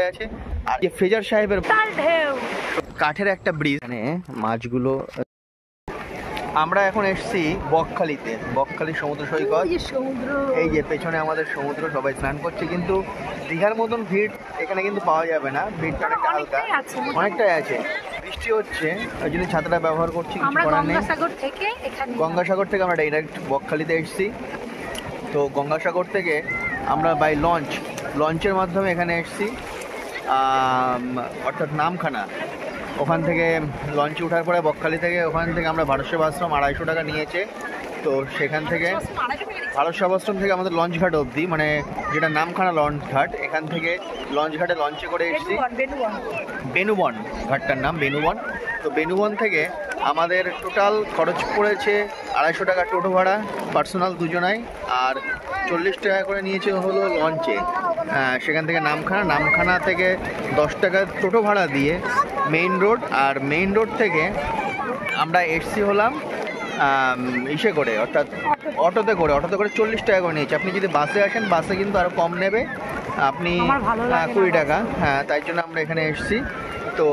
আছে। আর যে ফ্রেজার সাহেবের কাঠের একটা ব্রিজ, মানে মাছগুলো। আমরা এখন এসেছি বকখালিতে, বকখালি সমুদ্র সৈকত। এই যে পেছনে আমাদের সমুদ্র, সবাই স্নান করছে, কিন্তু দীঘার মতন ভিড় এখানে কিন্তু পাওয়া যাবে না। ভিড়টা অনেকটা হালকা, অনেকটাই আছে। বৃষ্টি হচ্ছে, ওই জন্য ছাতাটা ব্যবহার করছি, কিছু করার নেই। গঙ্গাসাগর থেকে আমরা ডাইরেক্ট বকখালিতে এসেছি। তো গঙ্গাসাগর থেকে আমরা বাই লঞ্চের মাধ্যমে এখানে এসেছি, অর্থাৎ নামখানা। ওখান থেকে লঞ্চে ওঠার পরে বকখালি থেকে, ওখান থেকে আমরা ভারত সেবাশ্রম 250 টাকা নিয়েছে। তো সেখান থেকে ভারত সেবাশ্রম থেকে আমাদের লঞ্চ ঘাট অবধি, মানে যেটা নামখানা লঞ্চ ঘাট, এখান থেকে লঞ্চ ঘাটে লঞ্চে করে এসেছি। বেনুবন ঘাটটার নাম বেনুবন। তো বেনুবন থেকে আমাদের টোটাল খরচ পড়েছে 250 টাকা টোটো ভাড়া পার্সোনাল দুজনাই, আর 40 টাকা করে নিয়েছে হলো লঞ্চে। সেখান থেকে নামখানা থেকে 10 টাকা টোটো ভাড়া দিয়ে মেইন রোড, আর মেইন রোড থেকে আমরা এসছি হলাম ইসে করে, অর্থাৎ অটোতে করে 40 টাকা করে নিয়েছে। আপনি যদি বাসে আসেন, বাসে কিন্তু আরও কম নেবে, আপনি 20 টাকা। হ্যাঁ, তাই জন্য আমরা এখানে এসছি। তো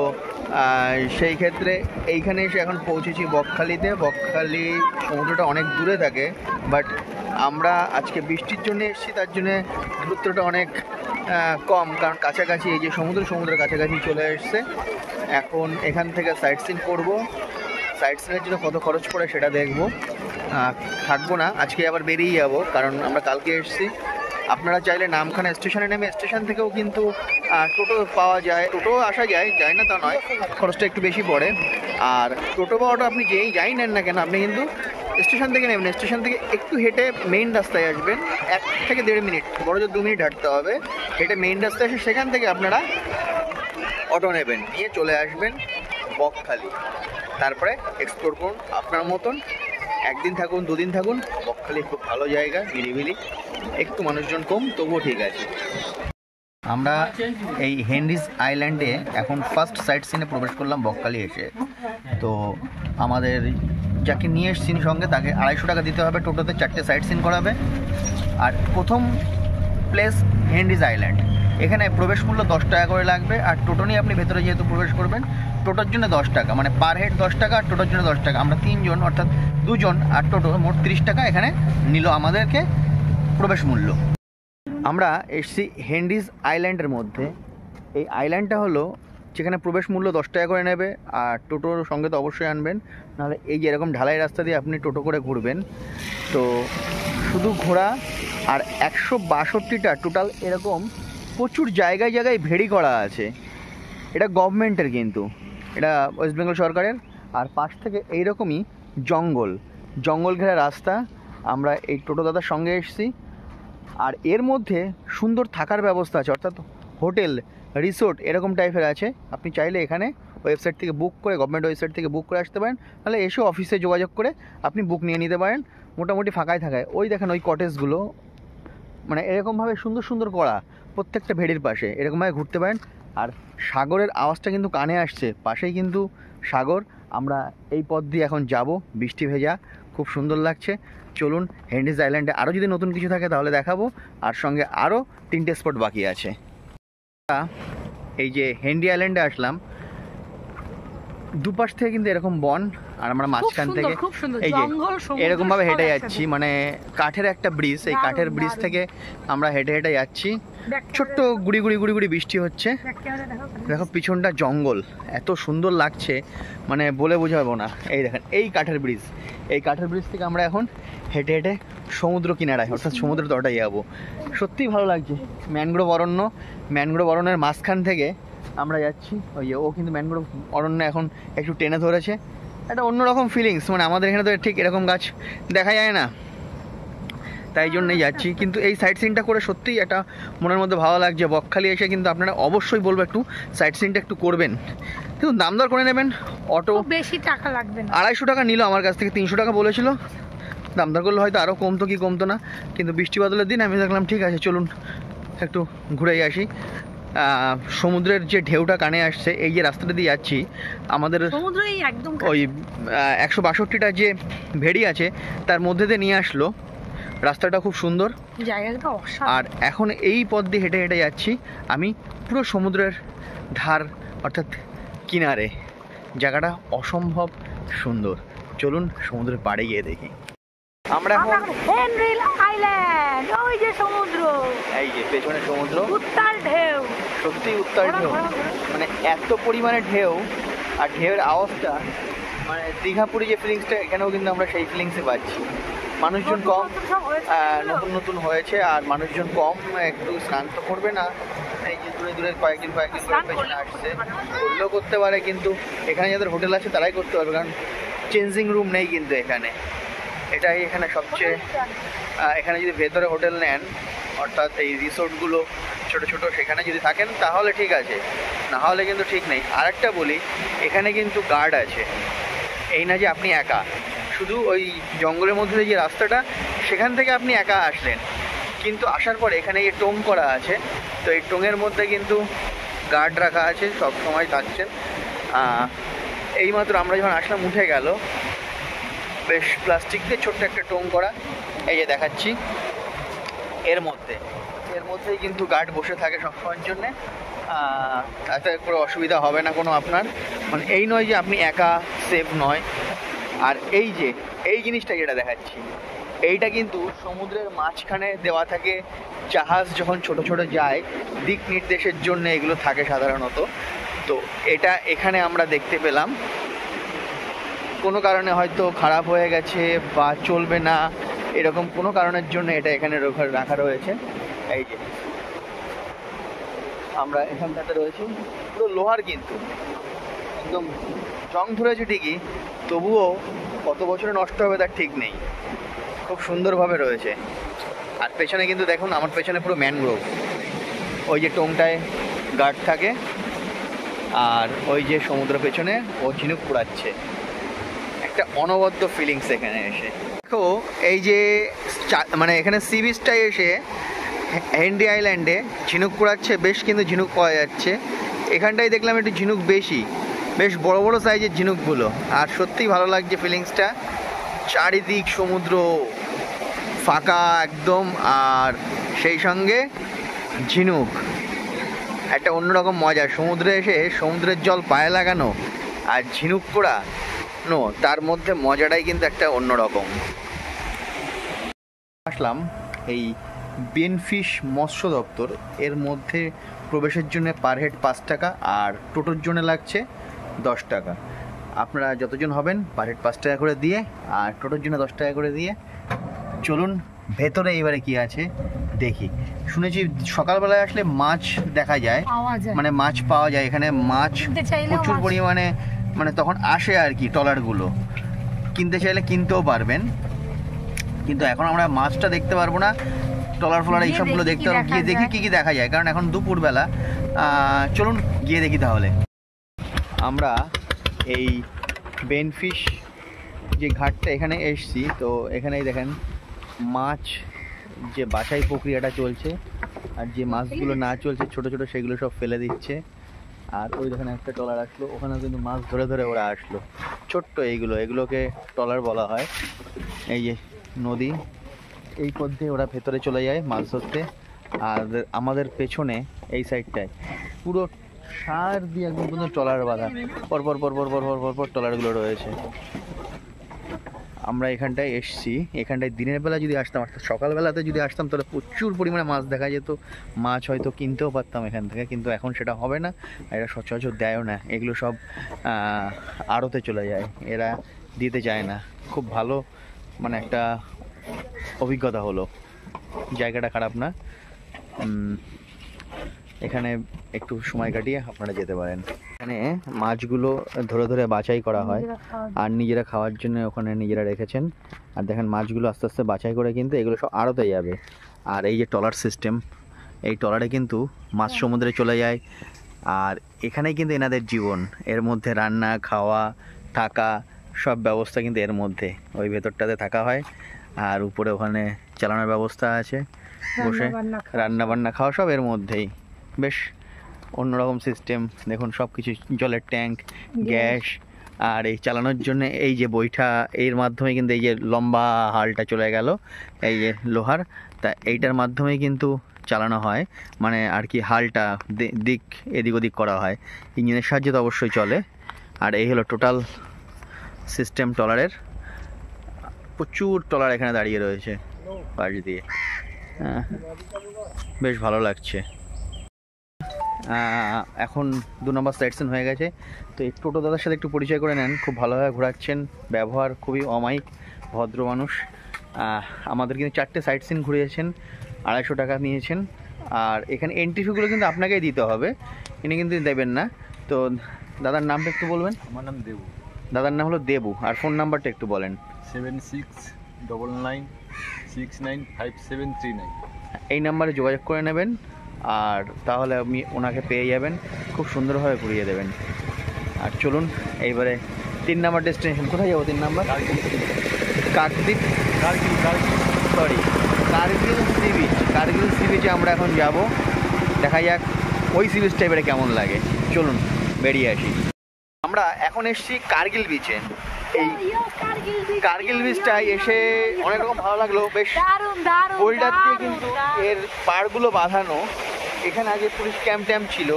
সেই ক্ষেত্রে এইখানে এসে এখন পৌঁছেছি বকখালিতে। বকখালি সমুদ্রটা অনেক দূরে থাকে, বাট আমরা আজকে বৃষ্টির জন্য এসেছি, তার জন্যে দূরত্বটা অনেক কম, কারণ কাছাকাছি এই যে সমুদ্রের কাছাকাছি চলে এসছে। এখন এখান থেকে সাইট সিন করবো। সাইট সিনের জন্য কত খরচ পড়ে সেটা দেখবো। থাকবো না আজকে, আবার বেরিয়ে যাবো, কারণ আমরা কালকে এসেছি। আপনারা চাইলে নামখানা স্টেশনে নেমে স্টেশন থেকেও কিন্তু টোটো পাওয়া যায়, টোটো আসা যায় না তা নয়, খরচটা একটু বেশি পড়ে। আর টোটো বা অটো আপনি যাই নেন না কেন, আপনি কিন্তু স্টেশন থেকে নেবেন। স্টেশন থেকে একটু হেঁটে মেইন রাস্তায় আসবেন, 1 থেকে 1.5 মিনিট, বড় জোর 2 মিনিট হাঁটতে হবে। হেঁটে মেইন রাস্তায় এসে সেখান থেকে আপনারা অটো নেবেন, নিয়ে চলে আসবেন বকখালি। তারপরে এক্সপ্লোর করুন আপনার মতন। 1 দিন থাকুন, 2 দিন থাকুন। বকখালি খুব ভালো জায়গা, নিরিবিলি, একটু মানুষজন কম, তবুও ঠিক আছে। আমরা এই হেনরিজ আইল্যান্ডে এখন ফার্স্ট সাইট সিনে প্রবেশ করলাম বকখালি এসে। তো আমাদের যাকে নিয়ে এসছি সঙ্গে, তাকে 250 টাকা দিতে হবে, টোটোতে 4টে সাইট সিন করাবে। আর প্রথম প্লেস হেনরিজ আইল্যান্ড, এখানে প্রবেশ মূল্য 10 টাকা করে লাগবে। আর টোটো নিয়ে আপনি ভেতরে যেহেতু প্রবেশ করবেন, টোটোর জন্য 10 টাকা, মানে পার হেড 10 টাকা, আর টোটোর জন্য 10 টাকা। আমরা 3 জন, অর্থাৎ 2 জন আর টোটো, মোট 30 টাকা এখানে নিল আমাদেরকে প্রবেশ মূল্য। আমরা এসছি হেনরিজ আইল্যান্ডের মধ্যে। এই আইল্যান্ডটা হলো যেখানে প্রবেশ মূল্য 10 টাকা করে নেবে, আর টোটোর সঙ্গে তো অবশ্যই আনবেন, নাহলে এই যে এরকম ঢালাই রাস্তা দিয়ে আপনি টোটো করে ঘুরবেন। তো শুধু ঘোরা, আর 162টা টোটাল এরকম প্রচুর জায়গায় ভেড়ি করা আছে। এটা গভর্নমেন্টের, কিন্তু এটা ওয়েস্ট বেঙ্গল সরকারের। আর পাশ থেকে এইরকমই জঙ্গল ঘেরা রাস্তা। আমরা এই টোটো দাদার সঙ্গে এসেছি। আর এর মধ্যে সুন্দর থাকার ব্যবস্থা আছে, অর্থাৎ হোটেল, রিসোর্ট এরকম টাইপের আছে। আপনি চাইলে এখানে ওয়েবসাইট থেকে বুক করে, গভর্নমেন্ট ওয়েবসাইট থেকে বুক করে আসতে পারেন, তাহলে এসেও অফিসে যোগাযোগ করে আপনি বুক নিয়ে নিতে পারেন। মোটামুটি ফাঁকায় থাকায়, ওই দেখেন ওই কটেজগুলো, মানে এরকমভাবে সুন্দর করা, প্রত্যেকটা ভেড়ির পাশে এরকমভাবে ঘুরতে পারেন। আর সাগরের আওয়াজটা কিন্তু কানে আসছে, পাশেই কিন্তু সাগর। আমরা এই পথ দিয়ে এখন যাব, বৃষ্টি ভেজা, খুব সুন্দর লাগছে। চলুন হেনরিজ আইল্যান্ডে আরও যদি নতুন কিছু থাকে তাহলে দেখাবো, আর সঙ্গে আরও 3টে স্পট বাকি আছে। এই যে হেনরি আইল্যান্ডে আসলাম, দুপাশ থেকে কিন্তু এরকম বন, আর আমরা মাঝখান থেকে এই যে এরকমভাবে হেঁটে যাচ্ছি, মানে কাঠের একটা ব্রিজ, এই কাঠের ব্রিজ থেকে আমরা হেঁটে যাচ্ছি। ছোট্ট গুড়ি বৃষ্টি হচ্ছে। দেখো পিছনটা জঙ্গল, এত সুন্দর লাগছে, মানে বলে বোঝাবো না। এই দেখেন এই কাঠের ব্রিজ থেকে আমরা এখন হেঁটে সমুদ্র কিনারায়, অর্থাৎ সমুদ্র তটায় যাবো। সত্যিই ভালো লাগছে। ম্যানগ্রোভ অরণ্যের মাঝখান থেকে আমরা যাচ্ছি। ওই যে ও কিন্তু ম্যানগ্রোভ অরণ্য এখন একটু টেনে ধরেছে, একটা অন্যরকম ফিলিংস। মানে আমাদের এখানে তো ঠিক এরকম গাছ দেখা যায় না, তাই জন্যই যাচ্ছি। কিন্তু এই সাইট সিনটা করে সত্যিই একটা মনের মধ্যে ভালো লাগছে। বকখালি এসে কিন্তু আপনারা অবশ্যই বলবো একটু সাইট সিনটা একটু করবেন, কিন্তু দাম দর করে নেবেন। অটো বেশি টাকা লাগবে না, 250 টাকা নিল আমার কাছ থেকে, 300 টাকা বলেছিল। দাম দর করলে হয়তো আরও কমতো না, কিন্তু বৃষ্টি বাদলের দিন আমি দেখলাম ঠিক আছে চলুন একটু ঘুরেই আসি। সমুদ্রের যে ঢেউটা কানে আসছে, এই যে রাস্তাটা দিয়ে যাচ্ছি, আমাদের ওই 162টা যে ভেড়ি আছে তার মধ্যে দিয়ে নিয়ে আসলো। রাস্তাটা খুব সুন্দর, আর এখন এই পথ দিয়ে হেঁটে যাচ্ছি আমি পুরো সমুদ্রের ধার অর্থাৎ কিনারে। জায়গাটা অসম্ভব সুন্দর। চলুন সমুদ্রের পাড়ে গিয়ে দেখি। আমরা এখন হেনরি আইল্যান্ড, ওই যে সমুদ্র, এই যে পেছনে সমুদ্র, উত্তাল ঢেউ, সত্যি উত্তাল ঢেউ, মানে এত পরিমাণে ঢেউ, আর ঢেউয়ের আওয়াজটা মানে দীঘাপুরি যে ফিলিংসটা এখানেও কিন্তু আমরা সেই ফিলিংসে পাচ্ছি। মানুষজন কম, নতুন নতুন হয়েছে আর মানুষজন কম, একটু স্নান তো করবে না, এই যে দূরে দূরে কয়েকদিন করে পেছনে আসছে, করলেও করতে পারে, কিন্তু এখানে যাদের হোটেল আছে তারাই করতে পারবে, কারণ চেঞ্জিং রুম নেই কিন্তু এখানে। এটাই এখানে সবচেয়ে, এখানে যদি ভেতরে হোটেল নেন অর্থাৎ এই রিসোর্টগুলো ছোট ছোট সেখানে যদি থাকেন তাহলে ঠিক আছে, না হলে কিন্তু ঠিক নেই। আরেকটা বলি, এখানে কিন্তু গার্ড আছে, এই না যে আপনি একা, শুধু ওই জঙ্গলের মধ্যে যে রাস্তাটা সেখান থেকে আপনি একা আসলেন, কিন্তু আসার পরে এখানে এই টোং করা আছে, তো এই টোঙের মধ্যে কিন্তু গার্ড রাখা আছে, সব সময় থাকছেন। এইমাত্র আমরা যখন আসলাম উঠে গেল, বেশ প্লাস্টিক দিয়ে ছোট্ট একটা টোং করা, এই যে দেখাচ্ছি, এর মধ্যেই কিন্তু গার্ড বসে থাকে সবসময়ের জন্যে। তাতে কোনো অসুবিধা হবে না কোনো আপনার, মানে এই নয় যে আপনি একা সেফ নয়। আর এই যে এই জিনিসটা যেটা দেখাচ্ছি, এইটা কিন্তু সমুদ্রের মাঝখানে দেওয়া থাকে, জাহাজ যখন ছোট ছোট যায় দিক নির্দেশের জন্য এগুলো থাকে সাধারণত। তো এটা এখানে আমরা দেখতে পেলাম, কোনো কারণে হয়তো খারাপ হয়ে গেছে বা চলবে না, এরকম কোনো কারণের জন্য এটা এখানে রাখা রয়েছে। এই যে আমরা এখানটাতে রয়েছি, পুরো লোহার, কিন্তু একদম জং ধরেছে ঠিকই, তবুও কত বছরে নষ্ট হবে তার ঠিক নেই, খুব সুন্দরভাবে রয়েছে। আর পেছনে কিন্তু দেখুন, আমার পেছনে পুরো ম্যানগ্রোভ, ওই যে টোংটায় গার্ড থাকে, আর ওই যে সমুদ্র পেছনে ও ঝিনুক কুড়াচ্ছে, একটা অনবদ্য ফিলিংস এখানে এসে। দেখো এই যে মানে এখানে সি বিচটায় এসে হেনরি আইল্যান্ডে ঝিনুক কুড়াচ্ছে, বেশ কিন্তু ঝিনুক পাওয়া যাচ্ছে। এখানটায় দেখলাম একটু ঝিনুক বেশি, বেশ বড় বড় সাইজের ঝিনুকগুলো, আর সত্যিই ভালো লাগছে ফিলিংসটা। চারিদিক সমুদ্র ফাঁকা একদম, আর সেই সঙ্গে ঝিনুক, একটা অন্যরকম মজা। সমুদ্রে এসে সমুদ্রের জল পায়ে লাগানো আর ঝিনুক পোড়া, তার মধ্যে মজাটাই কিন্তু একটা অন্যরকম। আসলাম এই বেনফিশ মৎস্য দপ্তর, এর মধ্যে প্রবেশের জন্য পার হেড 5 টাকা, আর টোটোর জন্য লাগছে 10 টাকা। আপনারা যতজন হবেন পার হেড 5 টাকা করে দিয়ে, আর টোটোর জন্য 10 টাকা করে দিয়ে। চলুন ভেতরে এইবারে কি আছে দেখি। শুনেছি সকালবেলায় আসলে মাছ দেখা যায়, মানে মাছ পাওয়া যায় এখানে, মাছ প্রচুর পরিমাণে, মানে তখন আসে আর কি ট্রলারগুলো, কিনতে চাইলে কিনতেও পারবেন, কিন্তু এখন আমরা মাছটা দেখতে পারবো না, ট্রলার ফলার এইসবগুলো দেখতে পারবো। গিয়ে দেখি কী কী দেখা যায়, কারণ এখন দুপুরবেলা। চলুন গিয়ে দেখি তাহলে। আমরা এই বেনফিশ যে ঘাটটা এখানে এসছি, তো এখানেই দেখেন মাছ যে বাছাই প্রক্রিয়াটা চলছে, আর যে মাছগুলো না চলছে ছোট ছোট সেগুলো সব ফেলে দিচ্ছে। আর ওই দেখেন একটা ট্রলার আসলো, ওখানেও কিন্তু মাছ ধরে ধরে ওরা আসলো, ছোট্ট এগুলোকে ট্রলার বলা হয়। এই যে নদী, এই পথ দিয়ে ওরা ভেতরে চলে যায় মাছ ধরতে। আর আমাদের পেছনে এই সাইডটায় পুরো সার দিয়ে একদম পর্যন্ত ট্রলার বাঁধা, পরপর পরপর পরপর পরপর ট্রলারগুলো রয়েছে। আমরা এখানটায় এসছি, এখানটায় দিনের বেলা যদি আসতাম, অর্থাৎ সকালবেলাতে যদি আসতাম, তাহলে প্রচুর পরিমাণে মাছ দেখা যেত, মাছ হয়তো কিনতেও পারতাম এখান থেকে, কিন্তু এখন সেটা হবে না, আর এরা সচরাচর দেয়ও না, এগুলো সব আড়তে চলে যায়, এরা দিতে চায় না। খুব ভালো মানে একটা অভিজ্ঞতা হলো, জায়গাটা খারাপ না, এখানে একটু সময় কাটিয়ে আপনারা যেতে পারেন। এখানে মাছগুলো ধরে ধরে বাছাই করা হয়, আর নিজেরা খাওয়ার জন্য ওখানে নিজেরা রেখেছেন। আর দেখেন মাছগুলো আস্তে আস্তে বাছাই করে কিন্তু এগুলো সব আড়তে যাবে। আর এই যে ট্রলার সিস্টেম, এই ট্রলারে কিন্তু মাছ সমুদ্রে চলে যায়, আর এখানেই কিন্তু এনাদের জীবন, এর মধ্যে রান্না খাওয়া থাকা সব ব্যবস্থা কিন্তু এর মধ্যে, ওই ভেতরটাতে থাকা হয়, আর উপরে ওখানে চালানোর ব্যবস্থা আছে, বসে রান্না বান্না খাওয়া সব এর মধ্যেই। বেশ অন্যরকম সিস্টেম, দেখুন সব কিছু, জলের ট্যাঙ্ক, গ্যাস, আর এই চালানোর জন্য এই যে বৈঠা, এর মাধ্যমে কিন্তু এই যে লম্বা হালটা চলে গেল, এই যে লোহার, তা এইটার মাধ্যমে কিন্তু চালানো হয়, মানে আর কি হালটা দিক এদিক ওদিক করা হয়, ইঞ্জিনের সাহায্যে তো অবশ্যই চলে। আর এই হলো টোটাল সিস্টেম ট্রলারের। প্রচুর ট্রলার এখানে দাঁড়িয়ে রয়েছে পাশ দিয়ে। হ্যাঁ, বেশ ভালো লাগছে। এখন 2 নম্বর সাইট সিন হয়ে গেছে, তো এই টোটো দাদার সাথে একটু পরিচয় করে নেন। খুব ভালোভাবে ঘোরাচ্ছেন, ব্যবহার খুবই অমায়িক, ভদ্র মানুষ। আমাদের কিন্তু 4টে সাইট সিন ঘুরিয়েছেন, 250 টাকা নিয়েছেন। আর এখানে এন্ট্রি ফিগুলো কিন্তু আপনাকেই দিতে হবে, ইনি কিন্তু দেবেন না। তো দাদার নামটা একটু বলবেন। আমার নাম দেবু। দাদার নাম হলো দেবু। আর ফোন নাম্বারটা একটু বলেন। 7699695739। এই নাম্বারে যোগাযোগ করে নেবেন, আর তাহলে আপনি ওনাকে পেয়ে যাবেন, খুব সুন্দরভাবে ঘুরিয়ে দেবেন। আর চলুন এইবারে 3 নম্বর ডেস্টিনেশন। কোথায় যাবো 3 নম্বর? Kakdwip, sorry Kargil sea beach. Kargil sea বিচে আমরা এখন যাব, দেখা যাক ওই সি বিচটা এবারে কেমন লাগে। চলুন বেরিয়ে আসি। আমরা এখন এসেছি কার্গিল বিচে। এই কার্গিল বিচটায় এসে অনেক রকম ভালো লাগলো, বেশ বোল্ডার দিয়ে কিন্তু এর পাড়গুলো বাঁধানো। এখানে আগে পুলিশ ক্যাম্প ট্যাম্প ছিল।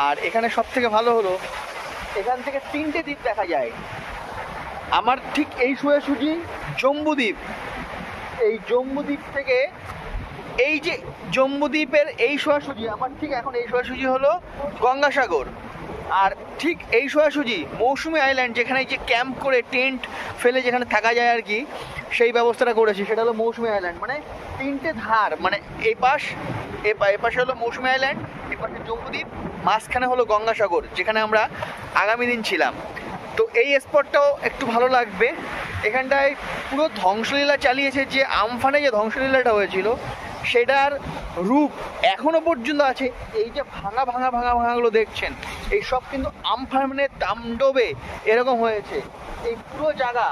আর এখানে সব থেকে ভালো হলো এখান থেকে 3টে দ্বীপ দেখা যায়। আমার ঠিক এই সোজাসুজি জম্বুদ্বীপ, এই জম্বুদ্বীপ থেকে এই যে জম্বুদ্বীপের এই সোজাসুজি, আমার ঠিক এখন এই সোজাসুজি হলো গঙ্গাসাগর। আর ঠিক এই সোজাসুজি মৌসুমী আইল্যান্ড, যেখানে যে ক্যাম্প করে টেন্ট ফেলে যেখানে থাকা যায় আর কি, সেই ব্যবস্থাটা করেছি, সেটা হলো মৌসুমী আইল্যান্ড। মানে 3টে ধার, মানে এই পাশে হলো মৌসুমী আইল্যান্ড, এই পাশে জম্বুদ্বীপ, মাঝখানে হলো গঙ্গাসাগর, যেখানে আমরা আগামী দিন ছিলাম। তো এই স্পটটাও একটু ভালো লাগবে। এখানটায় পুরো ধ্বংসলীলা চালিয়েছে, যে আমফানে যে ধ্বংসলীলাটা হয়েছিল সেটার রূপ এখনো পর্যন্ত আছে। এই যে ভাঙাগুলো দেখছেন, এই সব কিন্তু আমফানের তাণ্ডবে এরকম হয়েছে। এই পুরো জায়গা,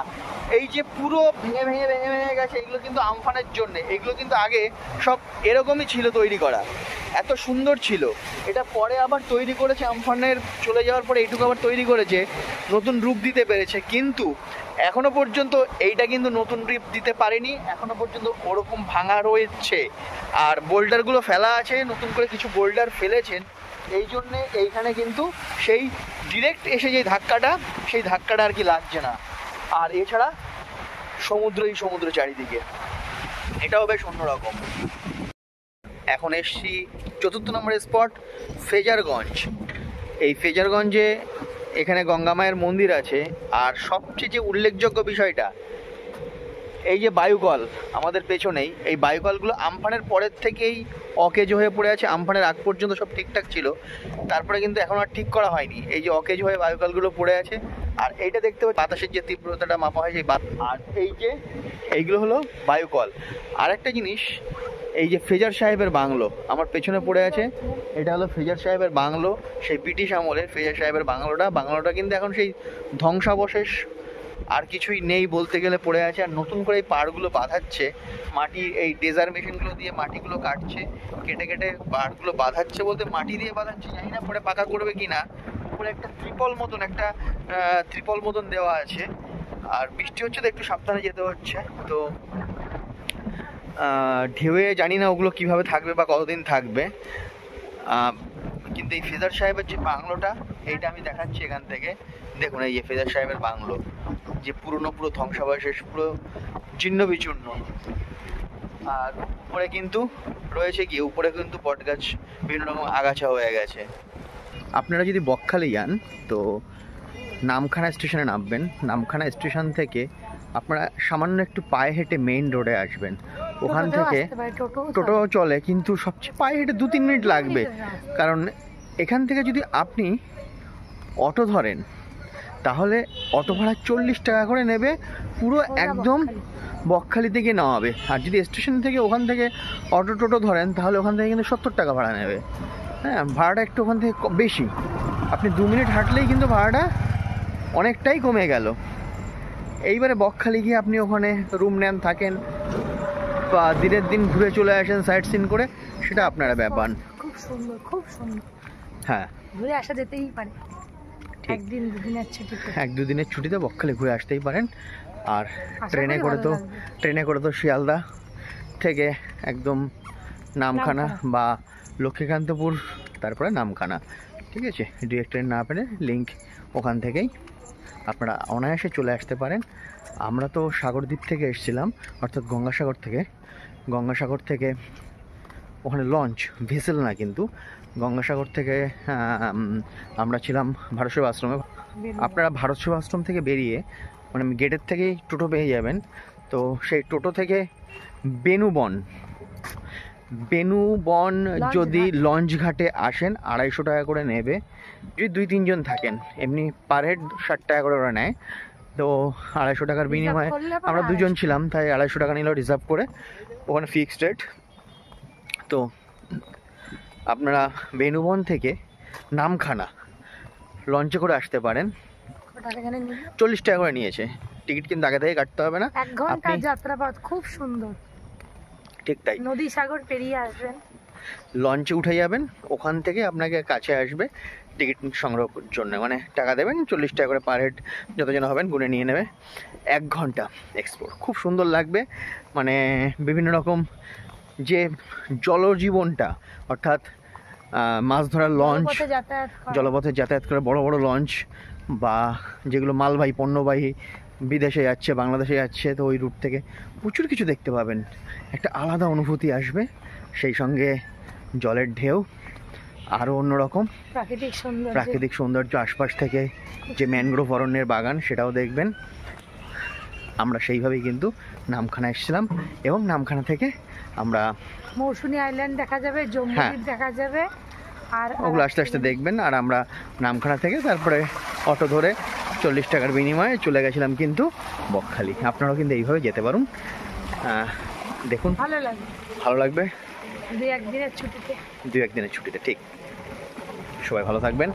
এই যে পুরো ভেঙে গেছে, এগুলো কিন্তু আমফানের জন্য। এগুলো কিন্তু আগে সব এরকমই ছিল তৈরি করা, এত সুন্দর ছিল। এটা পরে আবার তৈরি করেছে, আমফানের চলে যাওয়ার পরে এইটুকু আবার তৈরি করেছে, নতুন রূপ দিতে পেরেছে। কিন্তু এখনো পর্যন্ত এইটা কিন্তু নতুন রূপ দিতে পারেনি, এখনো পর্যন্ত ওরকম ভাঙা রয়েছে। আর বোল্ডারগুলো ফেলা আছে, নতুন করে কিছু বোল্ডার ফেলেছেন, এই জন্যে এইখানে কিন্তু সেই ডিরেক্ট এসে যে ধাক্কাটা, সেই ধাক্কাটা আর কি লাগছে না। আর এছাড়া সমুদ্র চারিদিকে, এটাও বেশ অন্যরকম। এখন এসছি 4 নম্বর স্পট, ফেজারগঞ্জ। এই ফেজারগঞ্জে এখানে গঙ্গা মায়ের মন্দির আছে। আর সবচেয়ে যে উল্লেখযোগ্য বিষয়টা, এই যে বায়ুকল আমাদের পেছনেই, এই বায়ুকলগুলো আমফানের পরের থেকেই অকেজো হয়ে পড়ে আছে। আমফানের আগ পর্যন্ত সব ঠিকঠাক ছিল, তারপরে কিন্তু এখন আর ঠিক করা হয়নি। এই যে অকেজো হয়ে বায়ুকলগুলো পড়ে আছে। আর এইটা দেখতে পাচ্ছি বাতাসের যে তীব্রতাটা মাপা হয় সেই আর এই যে এইগুলো হলো বায়ুকল। আর একটা জিনিস, এই যে ফেজার সাহেবের বাংলো আমার পেছনে পড়ে আছে, এটা হলো ফেজার সাহেবের বাংলো, সেই ব্রিটিশ আমলের ফেজার সাহেবের বাংলোটা কিন্তু এখন সেই ধ্বংসাবশেষ, আর কিছুই নেই বলতে গেলে, পড়ে আছে। আর নতুন করে এই পাড়গুলো বাঁধাচ্ছে, মাটি এই ডেজার মেশিনগুলো দিয়ে মাটিগুলো কাটছে, কেটে পাড়গুলো বাঁধাচ্ছে, বলতে মাটি দিয়ে বাঁধাচ্ছে, জানি না পরে পাকা করবে কি না। উপরে একটা ত্রিপল মতন দেওয়া আছে। আর বৃষ্টি হচ্ছে তো একটু সাবধানে যেতে হচ্ছে। তো ঢেউয়ে জানি না ওগুলো কিভাবে থাকবে বা কতদিন থাকবে। কিন্তু এই ফেজার সাহেবের যে বাংলোটা, এইটা আমি দেখাচ্ছি এখান থেকে। দেখুন এই যে ফেজার সাহেবের বাংলো, যে পুরো ধ্বংসাবশেষ, পুরো ছিন্ন বিচূর্ণ। আর উপরে কিন্তু রয়েছে কি, উপরে কিন্তু বটগাছ, বিভিন্ন রকম আগাছা হয়ে গেছে। আপনারা যদি বকখালি যান তো নামখানা স্টেশনে নামবেন। নামখানা স্টেশন থেকে আপনারা সামান্য একটু পায়ে হেঁটে মেইন রোডে আসবেন। ওখান থেকে টোটো চলে, কিন্তু সবচেয়ে পায়ে হেঁটে 2-3 মিনিট লাগবে। কারণ এখান থেকে যদি আপনি অটো ধরেন, তাহলে অটো ভাড়া 40 টাকা করে নেবে, পুরো একদম বকখালি থেকে নামাবে। আর যদি স্টেশন থেকে ওখান থেকে টোটো ধরেন, তাহলে ওখান থেকে কিন্তু 70 টাকা ভাড়া নেবে। হ্যাঁ, ভাড়াটা একটু ওখান থেকে বেশি। আপনি 2 মিনিট হাঁটলেই কিন্তু ভাড়াটা অনেকটাই কমে গেল। এইবারে বকখালি গিয়ে আপনি ওখানে রুম নেন, থাকেন, বা দিনের দিন ঘুরে চলে আসেন সাইট সিন করে, সেটা আপনারা ব্যাপার। খুব সুন্দর। হ্যাঁ, ঘুরে আসা যেতেই পারে, 1-2 দিনের ছুটিতে বকখালি ঘুরে আসতেই পারেন। আর ট্রেনে করে তো শিয়ালদা থেকে একদম নামখানা নামখানা। বা লক্ষ্মীকান্তপুর, তারপরে নামখানা। ঠিক আছে, ডিরেক্ট ট্রেন না পেলে লিঙ্ক ওখান থেকেই আপনারা অনায়াসে চলে আসতে পারেন। আমরা তো সাগরদ্বীপ থেকে এসেছিলাম, অর্থাৎ গঙ্গাসাগর থেকে ওখানে লঞ্চ, ভেসেল না কিন্তু, গঙ্গাসাগর থেকে আমরা ছিলাম ভারত সেবা আশ্রমে। আপনারা ভারত সেবা আশ্রম থেকে বেরিয়ে মানে গেটের থেকেই টোটো পেয়ে যাবেন। তো সেই টোটো থেকে বেনুবন যদি লঞ্চ ঘাটে আসেন 250 টাকা করে নেবে, যদি 2-3 জন থাকেন। এমনি পার হেড 60 টাকা করে ওরা নেয়। তো 250 টাকার বিনিময়ে আমরা 2 জন ছিলাম, তাই 250 টাকা নিল রিজার্ভ করে, ওখানে ফিক্সড রেট। তো আপনারা বেনুবন থেকে নামখানা লঞ্চে করে আসতে পারেন। 40 টাকা করে নিয়েছে, টিকিট কিন্তু আগে থেকে কাটতে হবে না। 1 ঘন্টার আপনি যাত্রাপথ, খুব সুন্দর। ঠিক তাই, নদী সাগর পেরিয়ে আসবেন, লঞ্চে উঠে যাবেন, ওখান থেকে আপনাকে কাছে আসবে টিকিট সংগ্রহের জন্য। মানে টাকা দেবেন 40 টাকা করে পার হেড, যতজন হবেন গুনে নিয়ে নেবে। 1 ঘন্টা এক্সপ্লোর, খুব সুন্দর লাগবে। মানে বিভিন্ন রকম যে জলজীবনটা, অর্থাৎ মাছ ধরার লঞ্চ, জলপথে যাতায়াত করা। জলপথে যাতায়াত করে বড় বড় লঞ্চ, বা যেগুলো মালবাহী পণ্যবাহী বিদেশে যাচ্ছে, বাংলাদেশে যাচ্ছে, তো ওই রুট থেকে প্রচুর কিছু দেখতে পাবেন। একটা আলাদা অনুভূতি আসবে, সেই সঙ্গে জলের ঢেউ, আরও অন্যরকম প্রাকৃতিক সৌন্দর্য আশপাশ থেকে, যে ম্যানগ্রোভ অরণ্যের বাগান সেটাও দেখবেন। আমরা সেইভাবেই কিন্তু নামখানা এসেছিলাম, এবং নামখানা থেকে আমরা মৌসুমী আইল্যান্ড দেখা যাবে, জম্মু হ্যাঁ। দ্বীপ দেখা যাবে, আর ওগুলো আস্তে আস্তে দেখবেন। আর আমরা নামখানা থেকে তারপরে অটো ধরে 40 টাকার বিনিময়ে চলে গেছিলাম কিন্তু বকখালি। আপনারাও কিন্তু এইভাবে যেতে পারুন, দেখুন ভালো লাগবে 2-1 দিনের ছুটিতে। 2-1 দিনের ছুটিতে। ঠিক, সবাই ভালো থাকবেন।